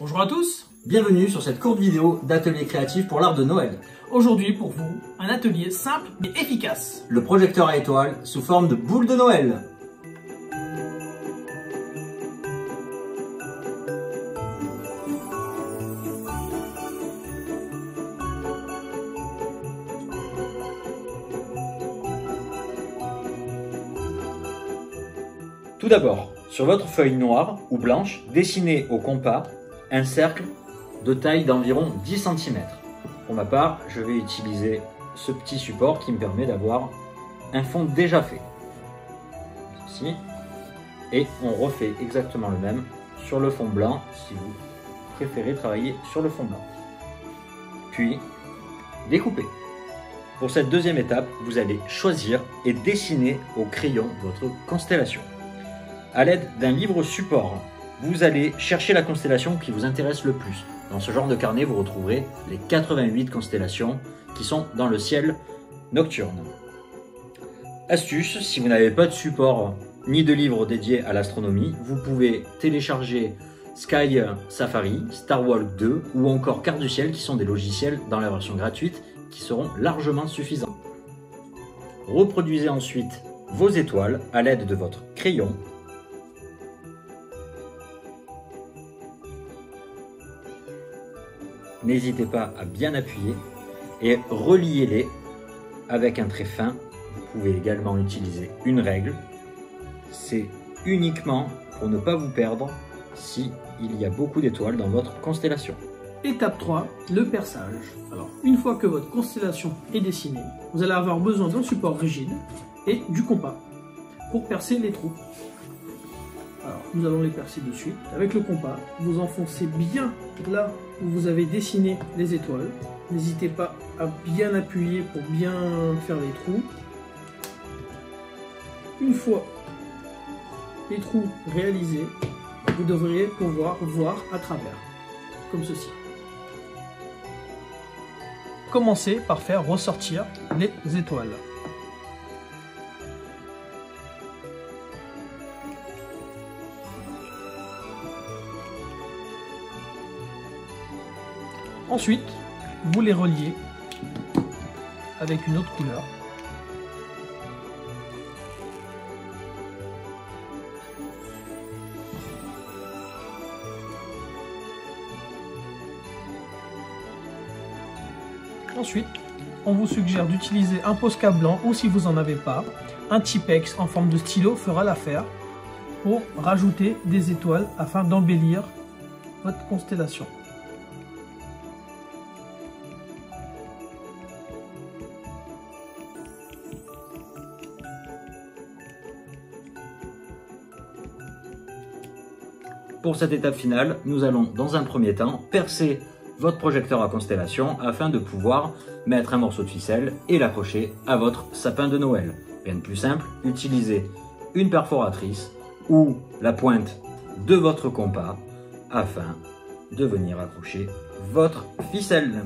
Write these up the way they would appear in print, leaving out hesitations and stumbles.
Bonjour à tous. Bienvenue sur cette courte vidéo d'atelier créatif pour l'arbre de Noël. Aujourd'hui pour vous, un atelier simple mais efficace. Le projecteur à étoiles sous forme de boule de Noël. Tout d'abord, sur votre feuille noire ou blanche, dessinez au compas un cercle de taille d'environ 10 cm. Pour ma part, je vais utiliser ce petit support qui me permet d'avoir un fond déjà fait. Ceci. Et on refait exactement le même sur le fond blanc si vous préférez travailler sur le fond blanc. Puis, découpez. Pour cette deuxième étape, vous allez choisir et dessiner au crayon votre constellation. À l'aide d'un livre support, vous allez chercher la constellation qui vous intéresse le plus. Dans ce genre de carnet, vous retrouverez les 88 constellations qui sont dans le ciel nocturne. Astuce, si vous n'avez pas de support ni de livre dédié à l'astronomie, vous pouvez télécharger Sky Safari, Star Walk 2 ou encore Carte du Ciel qui sont des logiciels dans la version gratuite qui seront largement suffisants. Reproduisez ensuite vos étoiles à l'aide de votre crayon. N'hésitez pas à bien appuyer et reliez-les avec un trait fin. Vous pouvez également utiliser une règle. C'est uniquement pour ne pas vous perdre si il y a beaucoup d'étoiles dans votre constellation. Étape 3, le perçage. Alors, une fois que votre constellation est dessinée, vous allez avoir besoin d'un support rigide et du compas pour percer les trous. Alors, nous allons les percer de suite. Avec le compas, vous enfoncez bien là où vous avez dessiné les étoiles. N'hésitez pas à bien appuyer pour bien faire les trous. Une fois les trous réalisés, vous devriez pouvoir voir à travers, comme ceci. Commencez par faire ressortir les étoiles. Ensuite, vous les reliez avec une autre couleur. Ensuite, on vous suggère d'utiliser un Posca blanc ou si vous n'en avez pas, un Tipex en forme de stylo fera l'affaire pour rajouter des étoiles afin d'embellir votre constellation. Pour cette étape finale, nous allons dans un premier temps percer votre projecteur à constellation afin de pouvoir mettre un morceau de ficelle et l'accrocher à votre sapin de Noël. Rien de plus simple, utilisez une perforatrice ou la pointe de votre compas afin de venir accrocher votre ficelle.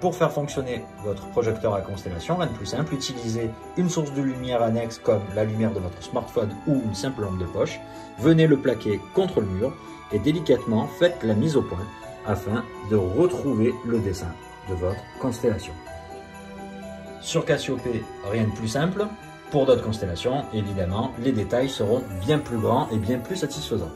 Pour faire fonctionner votre projecteur à constellation, rien de plus simple, utilisez une source de lumière annexe comme la lumière de votre smartphone ou une simple lampe de poche. Venez le plaquer contre le mur et délicatement faites la mise au point afin de retrouver le dessin de votre constellation. Sur Cassiope, rien de plus simple. Pour d'autres constellations, évidemment, les détails seront bien plus grands et bien plus satisfaisants.